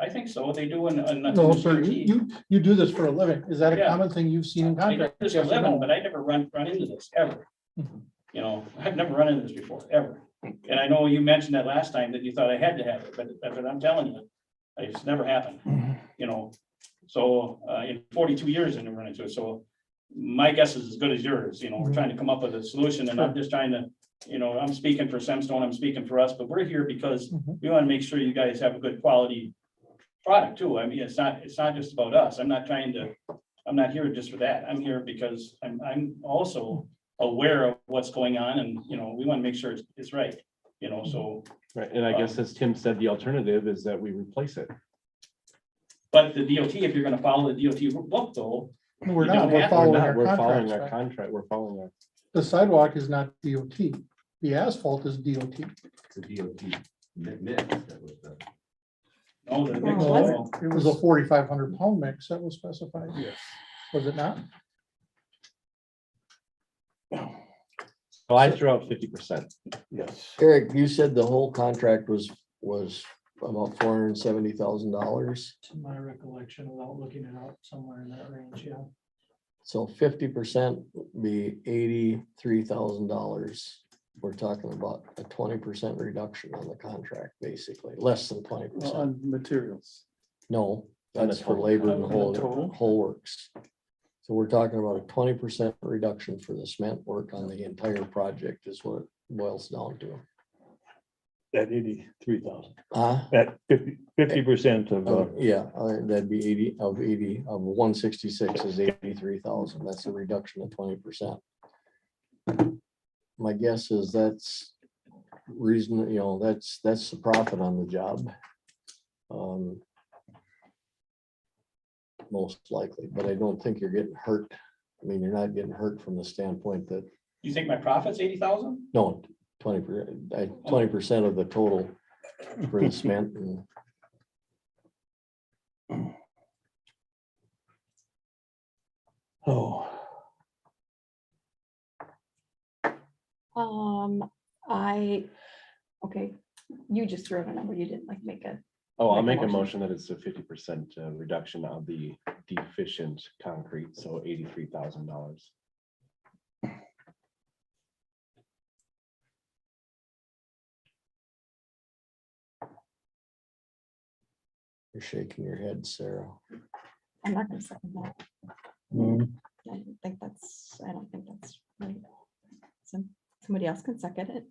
[SPEAKER 12] I think so, they do in
[SPEAKER 14] No, sir, you do this for a living. Is that a
[SPEAKER 12] Yeah.
[SPEAKER 14] common thing you've seen in
[SPEAKER 12] I do
[SPEAKER 14] contracts?
[SPEAKER 12] this for a
[SPEAKER 14] Yes or
[SPEAKER 12] living,
[SPEAKER 14] no?
[SPEAKER 12] but I never run into this ever.
[SPEAKER 14] Mhm.
[SPEAKER 12] I've never run into this before, ever. And I know you mentioned that last time that you thought I had to have it, but that's what I'm telling you. It's never happened, so in 42 years I never run into it, so my guess is as good as yours, we're trying to come up with a solution and I'm just trying to, I'm speaking for Semstone, I'm speaking for us, but we're here because we want to make sure you guys have a good quality product too. I mean, it's not just about us. I'm not here just for that. I'm here because I'm also aware of what's going on and, we want to make sure it's right, so
[SPEAKER 15] Right, and I guess as Tim said, the alternative is that we replace it.
[SPEAKER 12] But the DOT, if you're gonna follow the DOT book though,
[SPEAKER 14] We're
[SPEAKER 12] You
[SPEAKER 14] not,
[SPEAKER 12] don't
[SPEAKER 14] we're
[SPEAKER 12] have to.
[SPEAKER 15] We're
[SPEAKER 14] following
[SPEAKER 15] not,
[SPEAKER 14] our
[SPEAKER 15] we're following
[SPEAKER 14] contracts.
[SPEAKER 15] our
[SPEAKER 14] right?
[SPEAKER 15] contract, we're following our.
[SPEAKER 14] The sidewalk is not DOT. The asphalt is DOT.
[SPEAKER 11] The DOT mix that was the.
[SPEAKER 12] no, the mix
[SPEAKER 3] No,
[SPEAKER 12] oil.
[SPEAKER 14] It was a 4,500 pound mix that was specified.
[SPEAKER 2] Yes.
[SPEAKER 14] Was it not?
[SPEAKER 15] Oh, I threw out 50%.
[SPEAKER 1] Yes.
[SPEAKER 6] Eric, you said the whole contract was about $470,000.
[SPEAKER 9] To my recollection, without looking it up, somewhere in that range, yeah.
[SPEAKER 6] So 50% be $83,000. We're talking about a 20% reduction on the contract, basically, less than 20%.
[SPEAKER 2] On materials.
[SPEAKER 6] No,
[SPEAKER 15] On the
[SPEAKER 6] that's for
[SPEAKER 15] total
[SPEAKER 6] labor and
[SPEAKER 2] contract. Total?
[SPEAKER 6] whole works. So we're talking about a 20% reduction for the cement work on the entire project is what it boils down to.
[SPEAKER 1] At 83,000,
[SPEAKER 6] Uh,
[SPEAKER 1] at 50% of,
[SPEAKER 6] yeah, that'd be 80 of 166 is 83,000. That's a reduction of 20%. My guess is that's reason, that's the profit on the job. Most likely, but I don't think you're getting hurt. I mean, you're not getting hurt from the standpoint that,
[SPEAKER 12] You think my profit's 80,000?
[SPEAKER 6] no, 20% of the total for the cement and
[SPEAKER 1] oh,
[SPEAKER 3] Okay, you just threw out a number. You didn't like make a,
[SPEAKER 15] Oh, I'll
[SPEAKER 3] Make
[SPEAKER 15] make
[SPEAKER 3] a
[SPEAKER 15] a
[SPEAKER 3] motion.
[SPEAKER 15] motion that it's a 50% reduction of the deficient concrete, so $83,000.
[SPEAKER 6] you're shaking your head, Sarah.
[SPEAKER 3] I'm not gonna second that.
[SPEAKER 1] mm,
[SPEAKER 3] I don't think that's right. Somebody else can second it.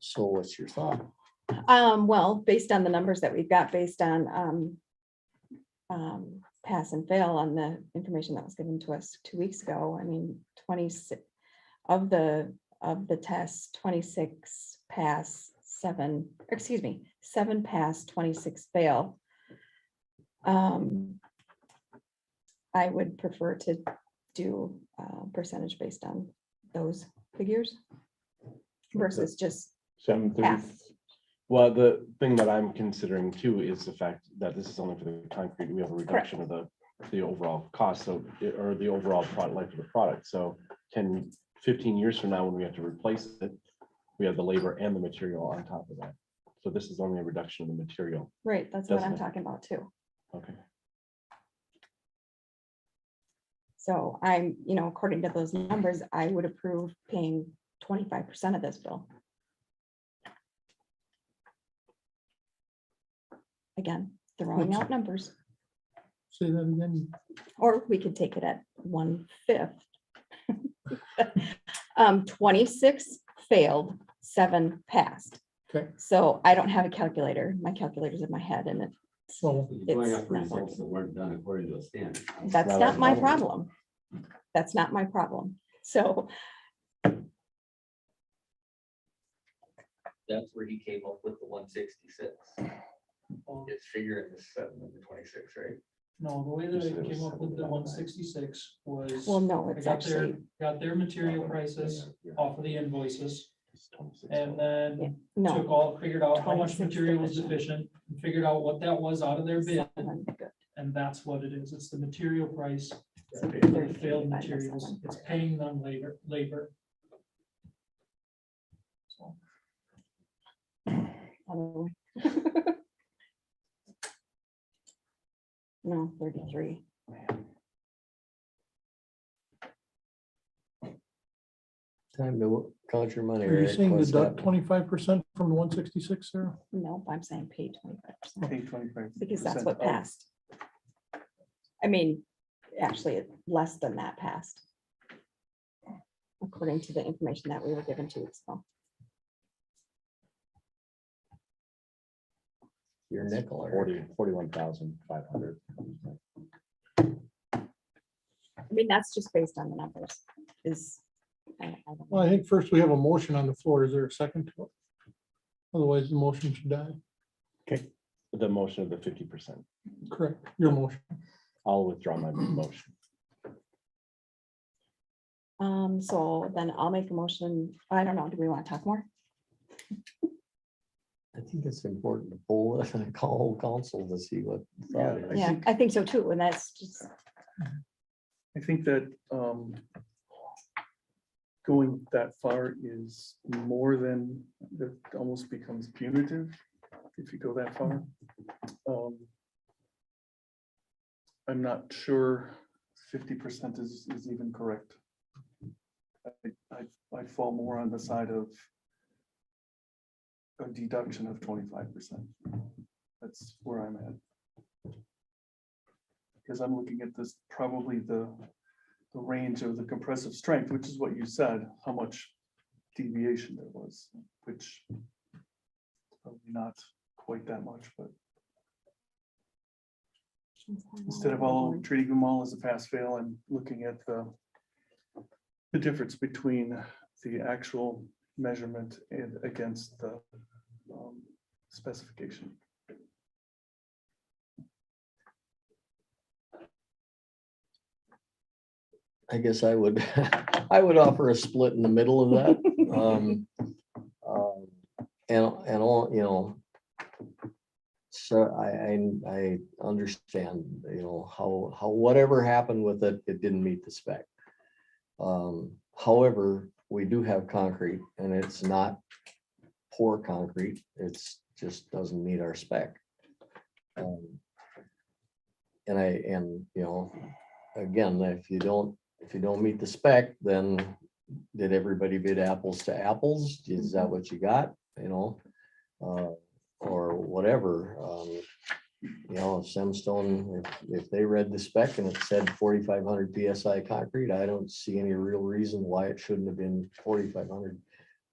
[SPEAKER 6] So what's your thought?
[SPEAKER 3] Well, based on the numbers that we've got, based on pass and fail on the information that was given to us 2 weeks ago, I mean, 26 of the tests, 26 pass, 7 pass, 26 fail. I would prefer to do percentage based on those figures versus just
[SPEAKER 1] 730.
[SPEAKER 3] half.
[SPEAKER 15] Well, the thing that I'm considering too is the fact that this is only for the concrete. We have a reduction of the overall cost, so, or the overall product life of the product. So 15 years from now, when we have to replace it, we have the labor and the material on top of that. So this is only a reduction of the material.
[SPEAKER 3] Right, that's what I'm
[SPEAKER 15] Doesn't it?
[SPEAKER 3] talking about too.
[SPEAKER 15] Okay.
[SPEAKER 3] So I'm, according to those numbers, I would approve paying 25% of this bill. Again, throwing out numbers,
[SPEAKER 14] Say that again.
[SPEAKER 3] or we could take it at 1/5. 26 failed, 7 passed.
[SPEAKER 14] Okay.
[SPEAKER 3] So I don't have a calculator. My calculator's in my head and it's
[SPEAKER 14] So
[SPEAKER 11] Going
[SPEAKER 3] It's
[SPEAKER 11] up for
[SPEAKER 3] not
[SPEAKER 11] results
[SPEAKER 3] working.
[SPEAKER 11] that weren't done according to a standard.
[SPEAKER 3] that's
[SPEAKER 15] Not
[SPEAKER 3] not
[SPEAKER 15] our
[SPEAKER 3] my
[SPEAKER 15] problem.
[SPEAKER 3] problem. That's not my problem. So
[SPEAKER 7] That's where he came up with the 166. His figure in the 7 and the 26, right?
[SPEAKER 9] No, the way that I came up with the 166 was.
[SPEAKER 3] well, no,
[SPEAKER 9] I
[SPEAKER 3] it's
[SPEAKER 9] got their,
[SPEAKER 3] actually,
[SPEAKER 9] got their material prices off of the invoices and
[SPEAKER 3] yeah,
[SPEAKER 9] then
[SPEAKER 3] no.
[SPEAKER 9] took all, figured out how much
[SPEAKER 3] 26
[SPEAKER 9] material was
[SPEAKER 3] deficient.
[SPEAKER 9] deficient, and figured out what that was out of their bid,
[SPEAKER 3] 7, good.
[SPEAKER 9] and that's what it is. It's the material price
[SPEAKER 3] So
[SPEAKER 9] for the
[SPEAKER 3] 33
[SPEAKER 9] failed
[SPEAKER 3] divided by
[SPEAKER 9] materials.
[SPEAKER 3] 7.
[SPEAKER 9] It's paying them labor. So,
[SPEAKER 3] Oh. No, 33.
[SPEAKER 6] Time to count your money.
[SPEAKER 14] are you
[SPEAKER 6] Eric.
[SPEAKER 14] saying
[SPEAKER 6] What's
[SPEAKER 14] deduct
[SPEAKER 6] happening?
[SPEAKER 14] 25% from the 166, Sarah?
[SPEAKER 3] No, I'm saying pay 25%.
[SPEAKER 2] Pay 25%.
[SPEAKER 3] Because that's what
[SPEAKER 2] of-
[SPEAKER 3] passed. I mean, actually, less than that passed. According to the information that we were given 2 weeks ago.
[SPEAKER 6] Your nickel. Eric.
[SPEAKER 15] 41,500.
[SPEAKER 3] I mean, that's just based on the numbers, is don't
[SPEAKER 14] Well, I
[SPEAKER 3] know.
[SPEAKER 14] think first we have a motion on the floor. Is there a second to it? Otherwise, the motion should die.
[SPEAKER 15] The motion of the 50%.
[SPEAKER 14] Correct, your motion.
[SPEAKER 15] I'll withdraw my motion.
[SPEAKER 3] So then I'll make a motion. I don't know. Do we want to talk more?
[SPEAKER 6] I think it's important to pull, call council to see what. the thought
[SPEAKER 2] Yeah,
[SPEAKER 6] is.
[SPEAKER 3] Yeah, I think so too. And that's just,
[SPEAKER 2] I think that going that far is more than, that almost becomes punitive if you go that far. I'm not sure 50% is even correct. I fall more on the side of a deduction of 25%. That's where I'm at. Because I'm looking at this, probably the range of the compressive strength, which is what you said, how much deviation there was, which probably not quite that much, but instead of all treating them all as a pass fail, I'm looking at the difference between the actual measurement and against the specification.
[SPEAKER 6] I guess I would, I would offer a split in the middle of that. And all, you know. So I understand, you know, how whatever happened with it, it didn't meet the spec. However, we do have concrete and it's not poor concrete. It's just doesn't meet our spec. And you know, again, if you don't meet the spec, then did everybody bid apples to apples? Is that what you got? You know, or whatever. You know, if Semstone, if they read the spec and it said 4,500 PSI concrete, I don't see any real reason why it shouldn't have been 4,500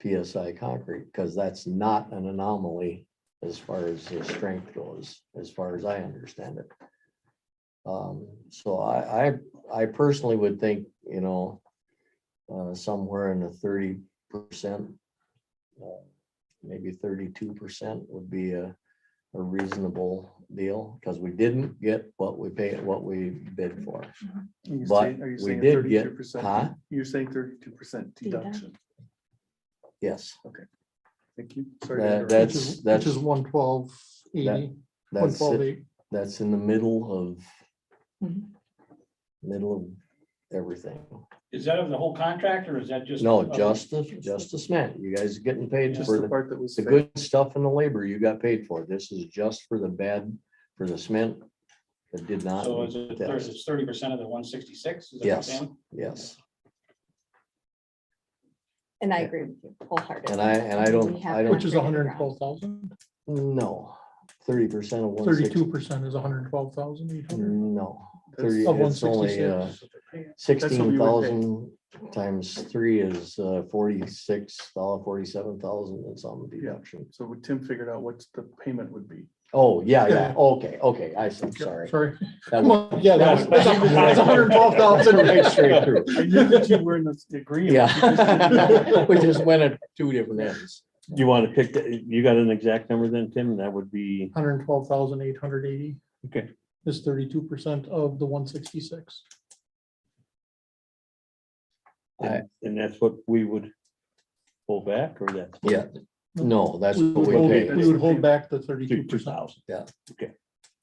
[SPEAKER 6] PSI concrete, because that's not an anomaly as far as the strength goes, as far as I understand it. So I personally would think, you know, somewhere in the 30%, maybe 32% would be a reasonable deal, because we didn't get what we paid, what we bid for. But
[SPEAKER 2] Are you
[SPEAKER 6] we
[SPEAKER 2] saying
[SPEAKER 6] did get,
[SPEAKER 2] 32%?
[SPEAKER 6] huh?
[SPEAKER 2] You're saying 32% deduction.
[SPEAKER 6] Yes,
[SPEAKER 2] Thank you. Sorry. to
[SPEAKER 6] That-
[SPEAKER 2] interrupt.
[SPEAKER 6] that's-
[SPEAKER 14] Which is 112.80,
[SPEAKER 6] that's,
[SPEAKER 14] 112.8.
[SPEAKER 6] that's in the middle of,
[SPEAKER 3] Mhm.
[SPEAKER 6] middle of everything.
[SPEAKER 12] Is that of the whole contract or is that just?
[SPEAKER 6] No,
[SPEAKER 12] of-
[SPEAKER 6] just the cement. You guys are getting paid
[SPEAKER 2] Just
[SPEAKER 6] for
[SPEAKER 2] the
[SPEAKER 6] the
[SPEAKER 2] part that was.
[SPEAKER 6] the
[SPEAKER 2] fixed.
[SPEAKER 6] good stuff and the labor you got paid for. This is just for the bad, for the cement that did not.
[SPEAKER 12] So
[SPEAKER 6] meet
[SPEAKER 12] is
[SPEAKER 6] the
[SPEAKER 12] it
[SPEAKER 6] test.
[SPEAKER 12] it's 30% of the 166? Is that what
[SPEAKER 6] Yes,
[SPEAKER 12] you're saying?
[SPEAKER 6] yes.
[SPEAKER 3] and I agree with you wholeheartedly.
[SPEAKER 6] And I don't,
[SPEAKER 3] We have
[SPEAKER 6] I
[SPEAKER 14] Which
[SPEAKER 6] don't,
[SPEAKER 14] is
[SPEAKER 3] concrete in the ground.
[SPEAKER 14] 112,000.
[SPEAKER 6] no, 30% of 160.
[SPEAKER 14] 32% is 112,800.
[SPEAKER 6] No,
[SPEAKER 2] That's
[SPEAKER 6] 30,
[SPEAKER 14] of
[SPEAKER 6] it's only
[SPEAKER 14] 166.
[SPEAKER 2] That's what we would pay.
[SPEAKER 6] 16,000 times 3 is 47,000 and some deduction.
[SPEAKER 2] So what Tim figured out what the payment would be.
[SPEAKER 6] Oh, yeah, okay, I see, sorry.
[SPEAKER 14] Sorry.
[SPEAKER 6] That
[SPEAKER 14] Come
[SPEAKER 6] was-
[SPEAKER 14] on, yeah, that's 112,000.
[SPEAKER 6] Right straight through.
[SPEAKER 2] I knew that you were in this agreement.
[SPEAKER 6] Yeah, we just went at two different ends.
[SPEAKER 1] You want to pick, you got an exact number then, Tim? That would be,
[SPEAKER 14] 112,880
[SPEAKER 1] okay,
[SPEAKER 14] is 32% of the 166.
[SPEAKER 1] and that's what we would pull back, or that's?
[SPEAKER 6] Yeah, no, that's
[SPEAKER 14] We
[SPEAKER 6] what
[SPEAKER 14] would
[SPEAKER 6] we
[SPEAKER 14] hold,
[SPEAKER 6] pay.
[SPEAKER 14] we would hold back the 32%,
[SPEAKER 1] 2,000.
[SPEAKER 6] Yeah.
[SPEAKER 1] Okay,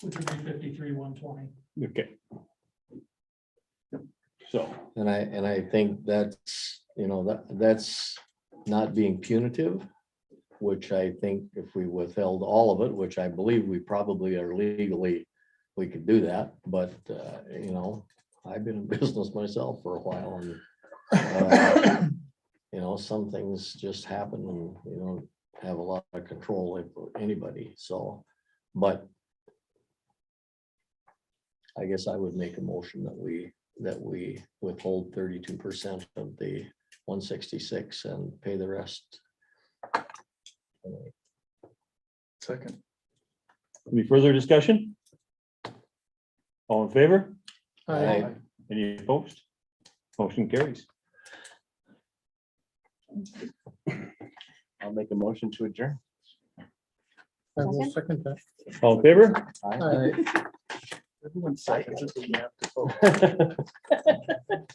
[SPEAKER 9] Which would be 53,120.
[SPEAKER 1] okay. So,
[SPEAKER 6] And I think that's, you know, that's not being punitive, which I think if we withheld all of it, which I believe we probably are legally, we could do that, but, you know, I've been in business myself for a while and, you know, some things just happen and you don't have a lot of control over anybody, so, but I guess I would make a motion that we withhold 32% of the 166 and pay the rest.
[SPEAKER 2] Second.
[SPEAKER 1] any further discussion? All in favor?
[SPEAKER 14] Aye.
[SPEAKER 1] Any opposed? Motion carries.
[SPEAKER 15] I'll make a motion to adjourn.
[SPEAKER 14] I will second that.
[SPEAKER 1] All in favor?
[SPEAKER 15] Aye.
[SPEAKER 2] Everyone seconds it, but you have to vote.